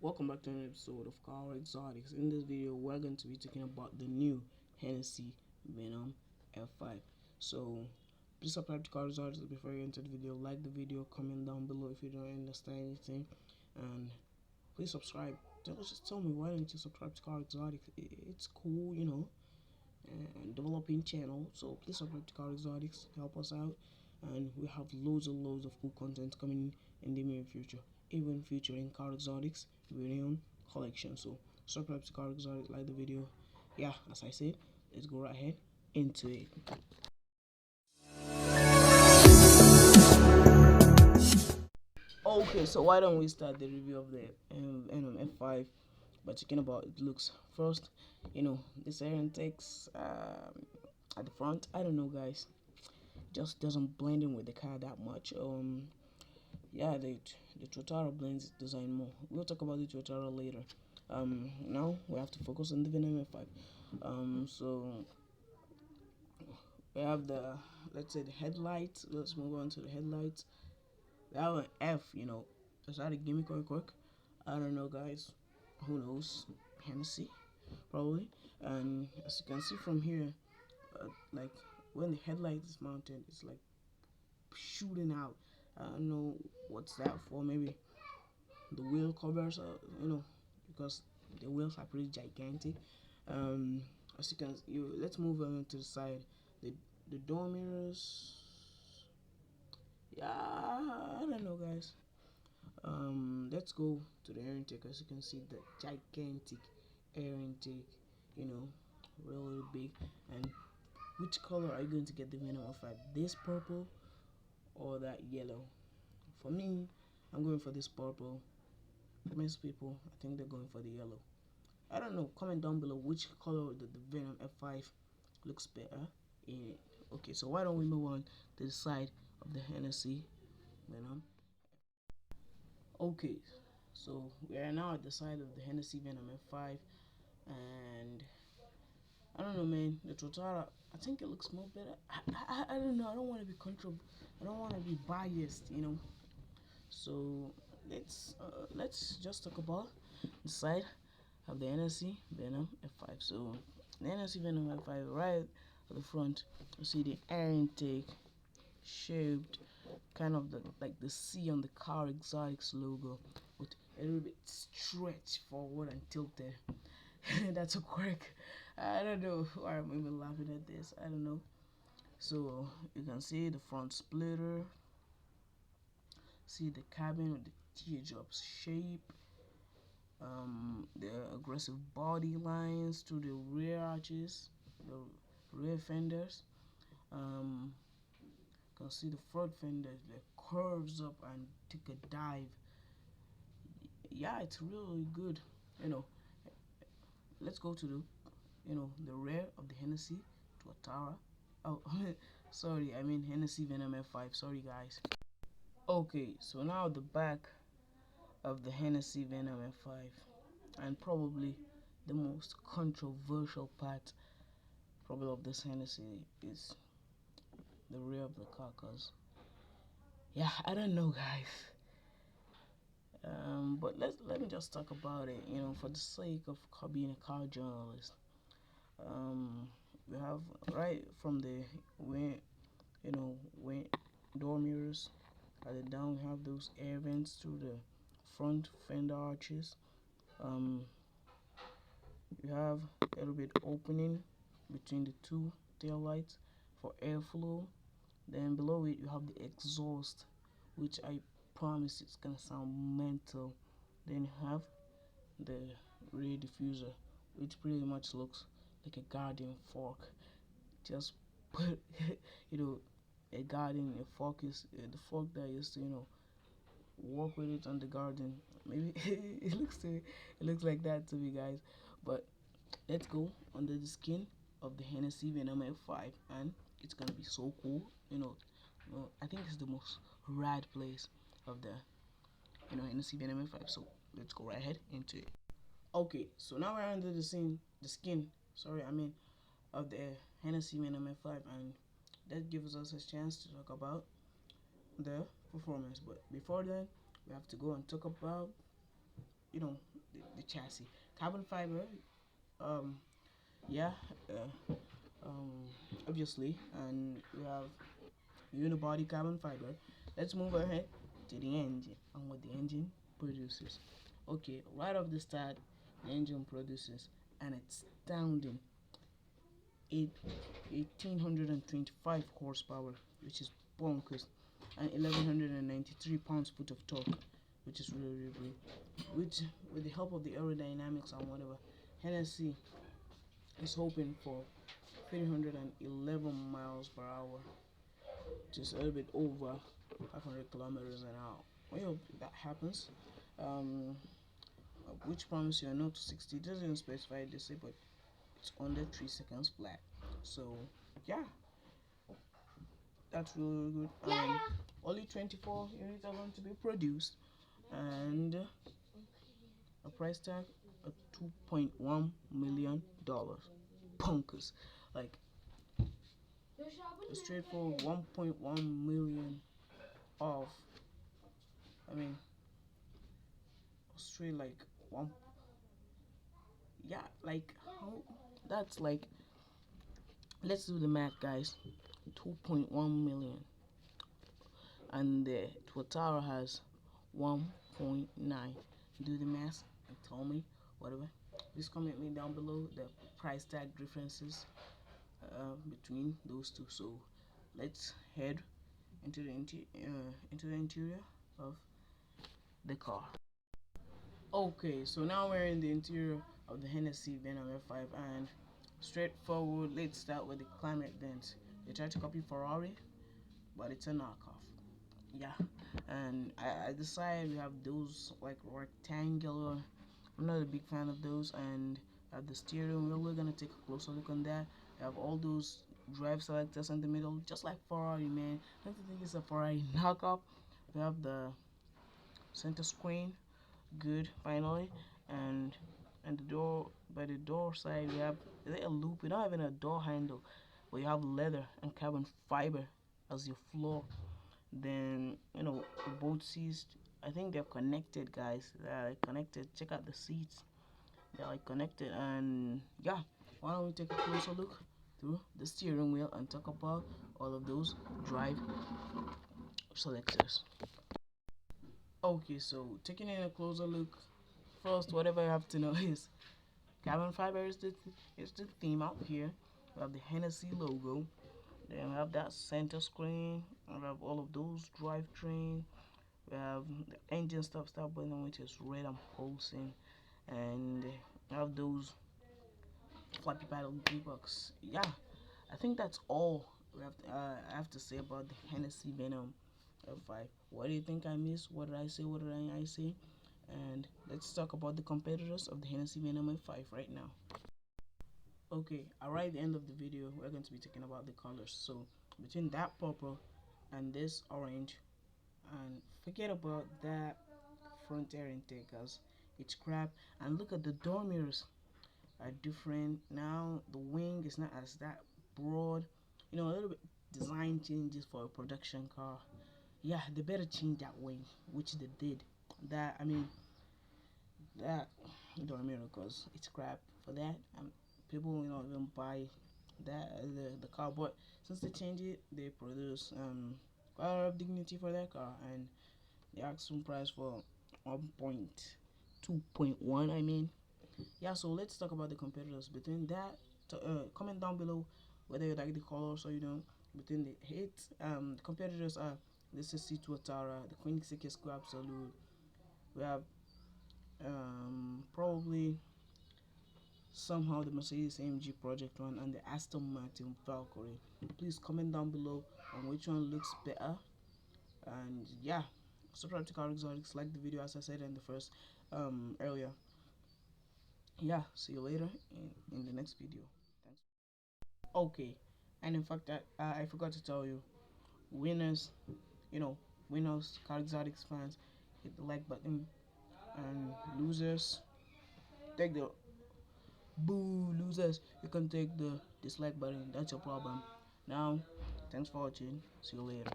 Welcome back to an episode of Car Exotics. In this video, we're going to be talking about the new Hennessey Venom F5. So, please subscribe to Car Exotics before you enter the video. Like the video, comment down below if you don't understand anything, and please subscribe. Just tell me, why don't you subscribe to Car Exotics? It's cool, and developing channel. So please subscribe to Car Exotics, help us out, and we have loads and loads of cool content coming in the near future, even featuring Car Exotics Venom collection. So subscribe to Car Exotics, like the video. Yeah, as I said, let's go right ahead into it. Okay, so why don't we start the review of the Venom F5 by talking about it looks first. This air intakes at the front, I don't know, guys, just doesn't blend in with the car that much. Yeah, the Totara blends design more. We'll talk about the Totara later. Now we have to focus on the Venom F5. So we have the, let's say, the headlights. Let's move on to the headlights. We have an F. Is that a gimmick or a quirk? I don't know, guys. Who knows? Henessey, probably. And as you can see from here, like when the headlight is mounted, it's like shooting out. I don't know what's that for. Maybe the wheel covers, because the wheels are pretty gigantic. As you can, let's move on to the side. The door mirrors. Yeah, I don't know, guys. Let's go to the air intake. As you can see, the gigantic air intake. Really big. And which color are you going to get the Venom of? This purple or that yellow? For me, I'm going for this purple. Most people, I think they're going for the yellow. I don't know. Comment down below which color the Venom F5 looks better in it. Okay, so why don't we move on to the side of the Hennessey Venom? Okay, so we are now at the side of the Hennessey Venom F5, and I don't know, man. The Totara, I think it looks more better. I don't know. I don't want to be I don't want to be biased. So let's just talk about the side of the Henessey Venom F5. So the Henessey Venom F5, right at the front, you see the air intake shaped kind of like the C on the Car Exotics logo, with a little bit stretched forward and tilted. That's a quirk. I don't know why I'm even laughing at this. I don't know. So you can see the front splitter. See the cabin with the teardrops shape. The aggressive body lines to the rear arches, the rear fenders. You can see the front fenders that curves up and take a dive. Yeah, it's really good. Let's go to the rear of the Hennessey Totara. Oh, sorry, I mean Hennessey Venom F5. Sorry, guys. Okay, so now the back of the Hennessey Venom F5, and probably the most controversial part probably of this Hennessey is the rear of the car, cause yeah, I don't know, guys. But let me just talk about it. For the sake of being a car journalist. We have right from the when door mirrors. At the down, we have those air vents through the front fender arches. You have a little bit opening between the two tail lights for airflow. Then below it, you have the exhaust, which I promise it's gonna sound mental. Then you have the rear diffuser, which pretty much looks like a garden fork. Just put a garden, a fork is the fork that used to work with it on the garden. Maybe it looks like that to me, guys. But let's go under the skin of the Hennessey Venom F5, and it's gonna be so cool. I think it's the most rad place of the Hennessey Venom F5. So let's go right ahead into it. Okay, so now we're under the skin. Sorry, I mean of the Hennessey Venom F5, and that gives us a chance to talk about the performance. But before then, we have to go and talk about the chassis. Carbon fiber, um, yeah, uh, um, obviously, and we have unibody carbon fiber. Let's move ahead to the engine and what the engine produces. Okay, right off the start, the engine produces an astounding 1825 horsepower, which is bonkers, and 1193 pounds-foot of torque, which is really, really great. Which, with the help of the aerodynamics and whatever, Hennessey is hoping for 311 miles per hour, just a little bit over 500 kilometers an hour. Well, that happens. Um, which promise you are not to 60. It doesn't specify this, but it's under 3 seconds flat. So, yeah, that's really good. Only 24 units are going to be produced, and a price tag of $2.1 million. Punkers. Like, a straightforward 1.1 million off. I mean, straight like one. Yeah, like, how? That's like, let's do the math, guys. 2.1 million, and the Tuatara has 1.9. Do the math and tell me whatever. Please comment me down below the price tag differences between those two. So let's head into the interior of the car. Okay, so now we're in the interior of the Henessey Venom F5, and straightforward, let's start with the climate vents. They try to copy Ferrari, but it's a knockoff. Yeah, and I decided we have those like rectangular. I'm not a big fan of those, and the steering wheel. We're gonna take a closer look on that. We have all those drive selectors in the middle, just like Ferrari, man. I don't think it's a Ferrari knockoff. We have the center screen, good, finally, and the door. By the door side, we have a loop. We don't have a door handle, but you have leather and carbon fiber as your floor. Then the both seats, I think they're connected, guys. They're like connected. Check out the seats, they're like connected. And yeah, why don't we take a closer look through the steering wheel and talk about all of those drive selectors. Okay, so taking in a closer look, first, whatever you have to know is carbon fiber is the theme out here. We have the Hennessey logo. Then we have that center screen. We have all of those drivetrain. We have the engine start button, which is red and pulsing, and we have those flappy paddle gearbox. Yeah, I think that's all I have to say about the Hennessey Venom F5. What do you think I missed? What did I say? What did I say? And let's talk about the competitors of the Henessey Venom F5 right now. Okay, right at the end of the video, we're going to be talking about the colors. So between that purple and this orange, and forget about that front air intake, cause it's crap. And look at the door mirrors are different now. The wing is not as that broad, a little bit design changes for a production car. Yeah, they better change that wing, which they did. That, I mean, that door mirror, cause it's crap for that. People will not even buy that the car, but since they change it, they produce quite a lot of dignity for that car, and the asking price for 1.2.1, I mean. Yeah, so let's talk about the competitors. Between that, comment down below whether you like the colors or you don't. Between the hits, the competitors are the CC Tuatara, the Queen Siki Square Absolute. We have probably somehow the Mercedes AMG Project One and the Aston Martin Valkyrie. Please comment down below on which one looks better. And yeah, subscribe to Car Exotics, like the video as I said in the first earlier. Yeah, see you later in the next video. Thanks. Okay, and in fact I forgot to tell you, winners, winners, Car Exotics fans, hit the like button, and losers, take the boo losers, you can take the dislike button. That's your problem. Now, thanks for watching. See you later.